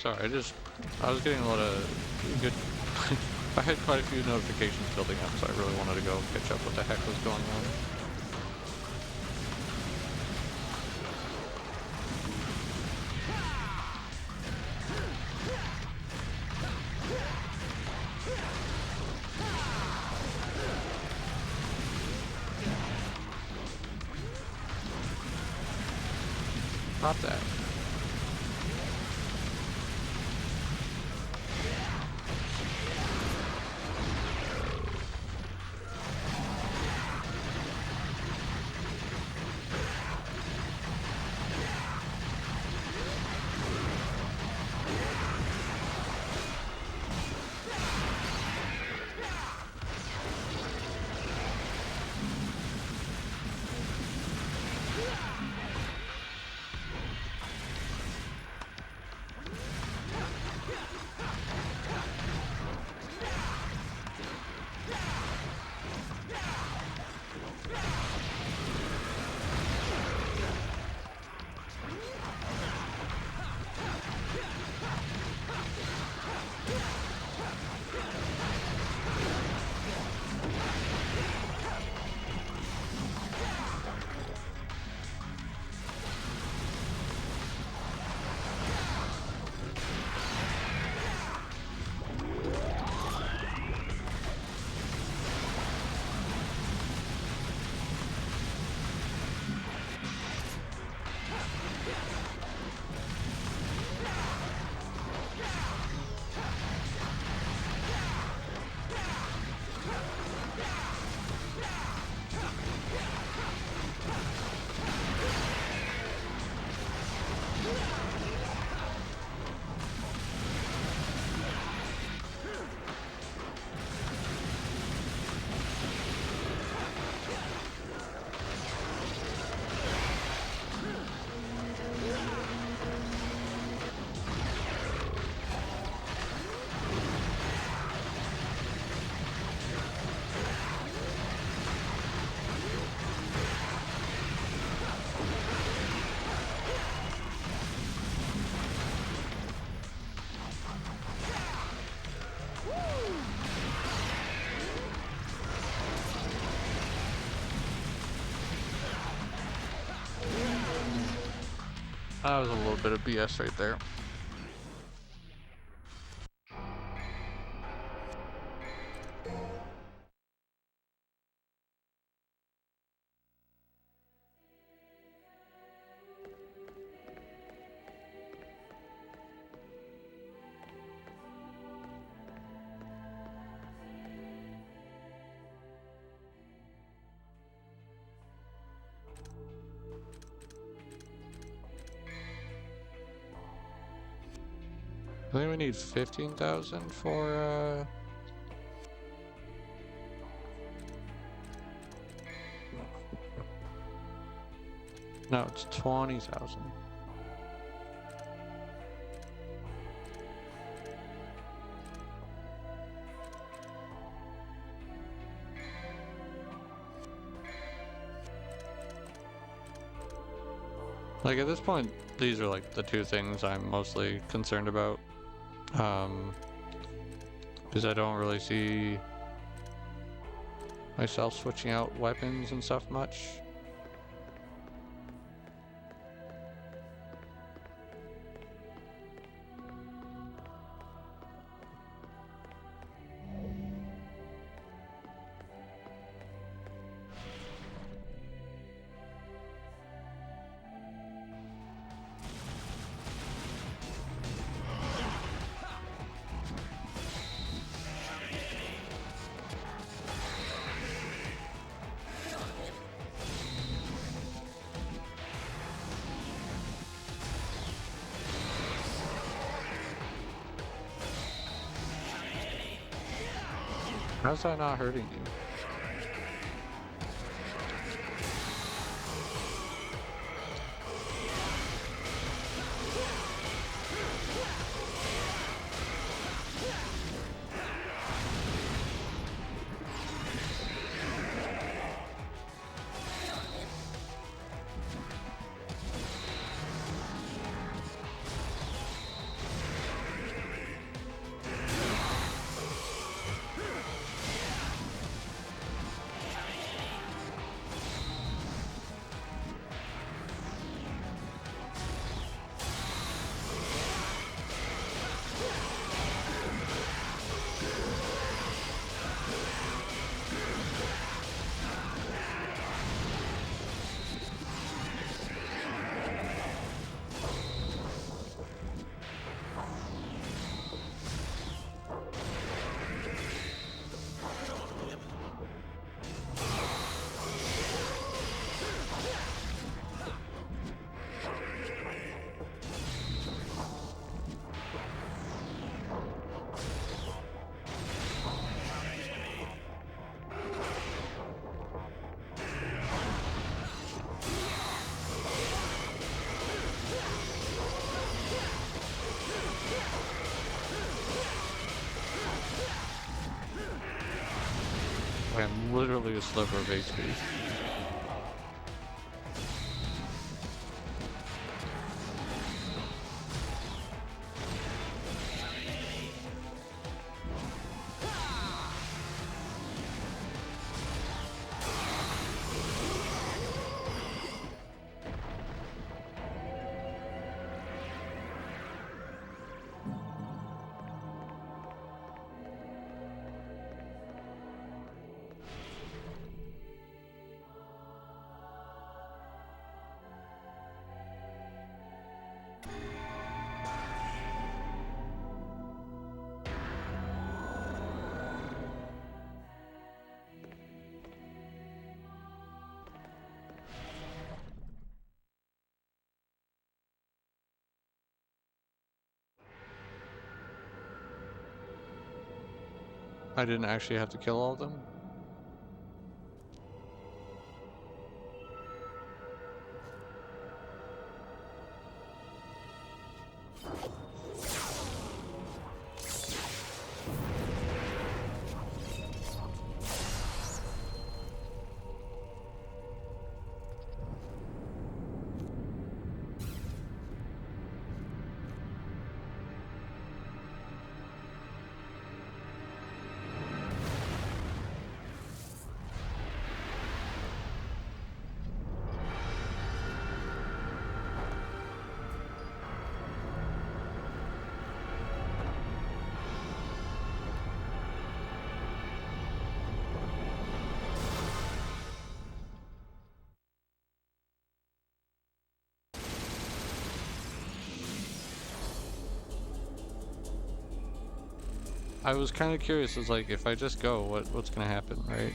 Sorry, I was getting a lot of good, I had quite a few notifications building up, so I really wanted to go catch up what the heck was going on. Not that. That was a little bit of BS right there. I think we need 15,000 for, no, it's 20,000. Like, at this point, these are like the two things I'm mostly concerned about. Because I don't really see myself switching out weapons and stuff much. How's that not hurting you? I'm literally a sliver of HP. I didn't actually have to kill all of them. I was kind of curious, it's like, if I just go, what's gonna happen, right?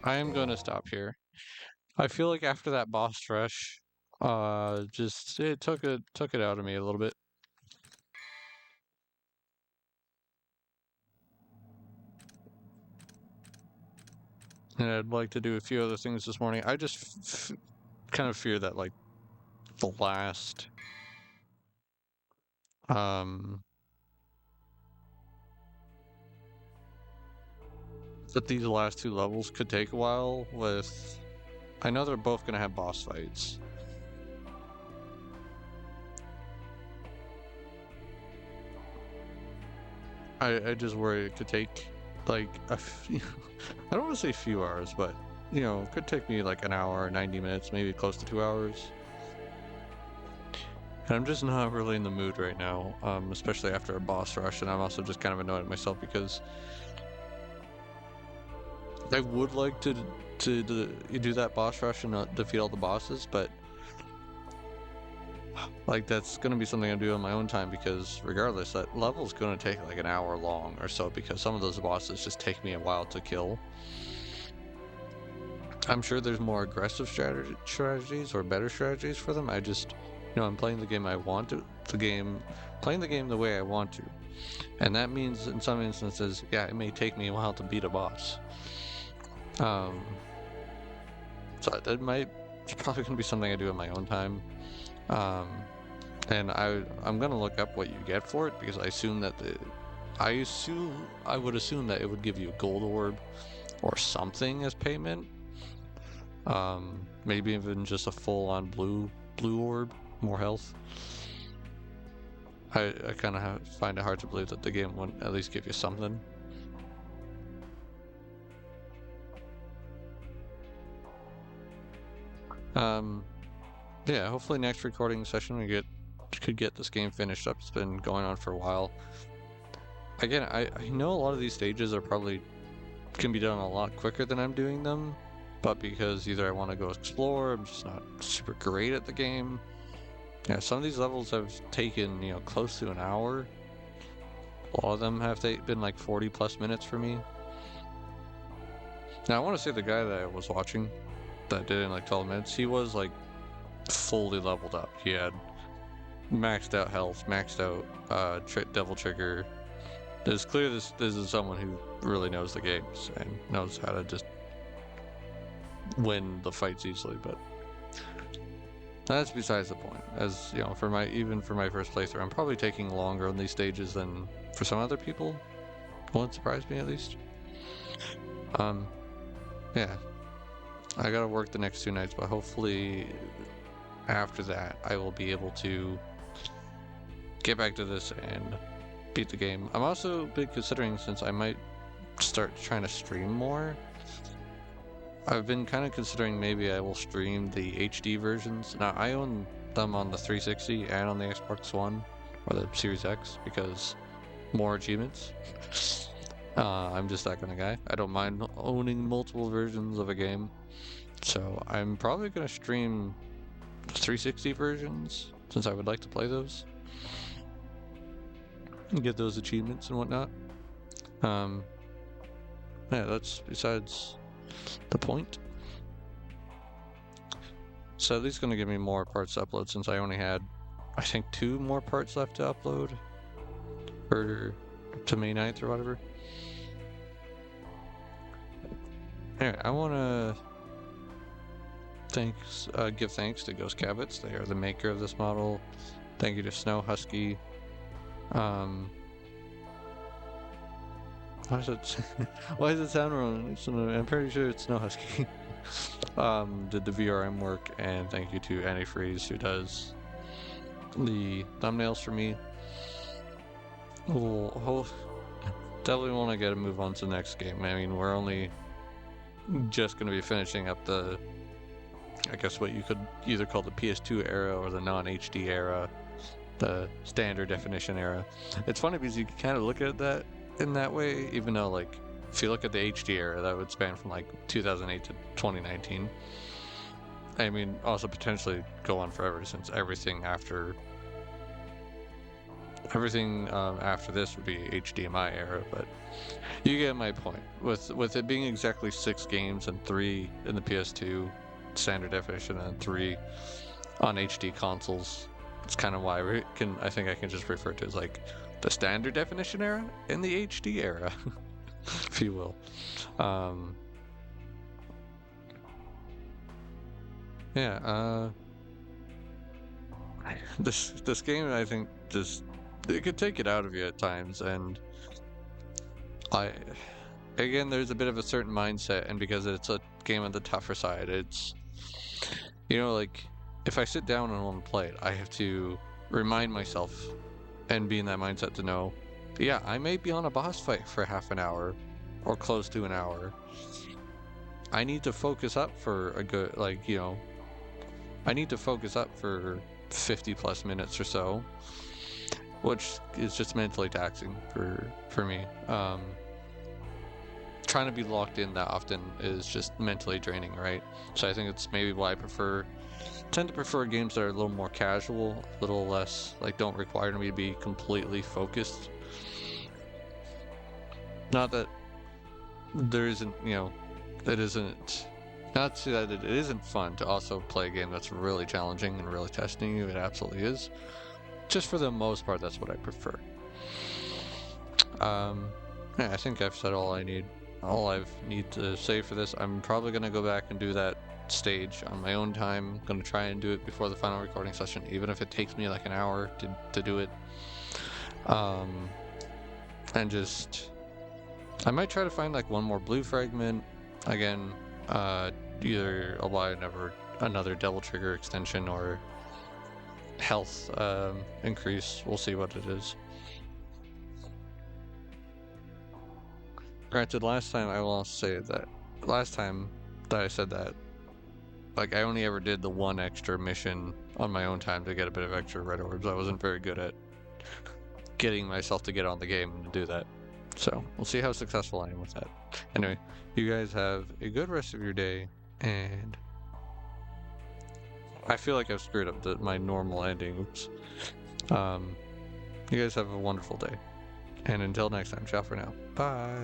I am gonna stop here. I feel like after that boss rush, just it took it out of me a little bit. And I'd like to do a few other things this morning. I just kind of fear that like the last um that these last two levels could take a while with I know they're both gonna have boss fights. I just worry it could take like a few, I don't want to say few hours, but you know, it could take me like an hour, 90 minutes, maybe close to 2 hours. And I'm just not really in the mood right now, especially after a boss rush, and I'm also just kind of annoyed at myself because I would like to do that boss rush and defeat all the bosses, but like that's gonna be something I do on my own time, because regardless, that level's gonna take like an hour long or so, because some of those bosses just take me a while to kill. I'm sure there's more aggressive strategies or better strategies for them. I just, I'm playing the game I want to, playing the game the way I want to. And that means in some instances, yeah, it may take me a while to beat a boss. So it's probably going to be something I do in my own time. And I'm going to look up what you get for it, because I would assume that it would give you a gold orb or something as payment. Maybe even just a full-on blue orb, more health. I kind of find it hard to believe that the game wouldn't at least give you something. Yeah, hopefully next recording session we could get this game finished up. It's been going on for a while. Again, I know a lot of these stages can be done a lot quicker than I'm doing them, but because either I want to go explore, I'm just not super great at the game. Yeah, some of these levels have taken, close to an hour. A lot of them have been like 40 plus minutes for me. Now I want to say the guy that I was watching that did it in like 12 minutes, he was like fully leveled up. He had maxed out health, maxed out devil trigger. It's clear this is someone who really knows the games and knows how to just win the fights easily, but that's besides the point. As even for my first playthrough, I'm probably taking longer on these stages than for some other people. Won't surprise me, at least. Yeah, I gotta work the next 2 nights, but hopefully after that I will be able to get back to this and beat the game. I'm also been considering, since I might start trying to stream more, I've been kind of considering maybe I will stream the HD versions. Now, I own them on the 360 and on the Xbox One, or the Series X, because more achievements. I'm just that kind of guy. I don't mind owning multiple versions of a game. So I'm probably going to stream 360 versions, since I would like to play those and get those achievements and whatnot. Yeah, that's besides the point. So this is going to give me more parts to upload, since I only had, I think, 2 more parts left to upload to May 9th or whatever. Anyway, I want to give thanks to Ghost Cabbit. They are the maker of this model. Thank you to SnowHusky. Why does it sound wrong? I'm pretty sure it's SnowHusky. Did the VRM work, and thank you to Antifreeze, who does the thumbnails for me. Definitely want to get a move on to the next game. I mean, we're only just going to be finishing up I guess what you could either call the PS2 era or the non-HD era, the standard definition era. It's funny because you can kind of look at that in that way, even though, like, if you look at the HD era, that would span from like 2008 to 2019. I mean, also potentially go on forever, since everything after this would be HDMI era. But you get my point. With it being exactly 6 games and 3 in the PS2 standard definition and 3 on HD consoles, it's kind of why I think I can just refer to it as like the standard definition era and the HD era, if you will. Yeah. This game, I think, it could take it out of you at times, and again, there's a bit of a certain mindset, and because it's a game on the tougher side, it's, like, if I sit down and want to play it, I have to remind myself and be in that mindset to know, yeah, I may be on a boss fight for half an hour or close to an hour. I need to focus up for a good, I need to focus up for 50 plus minutes or so, which is just mentally taxing for me. Trying to be locked in that often is just mentally draining, right? So I think it's maybe why I prefer tend to prefer games that are a little more casual, a little less, like, don't require me to be completely focused. Not that there isn't, it isn't, not to say that it isn't fun to also play a game that's really challenging and really testing you. It absolutely is. Just for the most part, that's what I prefer. Yeah, I think I've said all I need to say for this. I'm probably gonna go back and do that stage on my own time. I'm gonna try and do it before the final recording session, even if it takes me like an hour to do it. And just, I might try to find like one more blue fragment. Again, either I'll buy another Devil Trigger extension or health increase. We'll see what it is. Granted, last time I will also say that last time that I said that, like, I only ever did the one extra mission on my own time to get a bit of extra red orbs. I wasn't very good at getting myself to get on the game and do that. So we'll see how successful I am with that. Anyway, you guys have a good rest of your day, and I feel like I've screwed up my normal endings. You guys have a wonderful day, and until next time, ciao for now. Bye.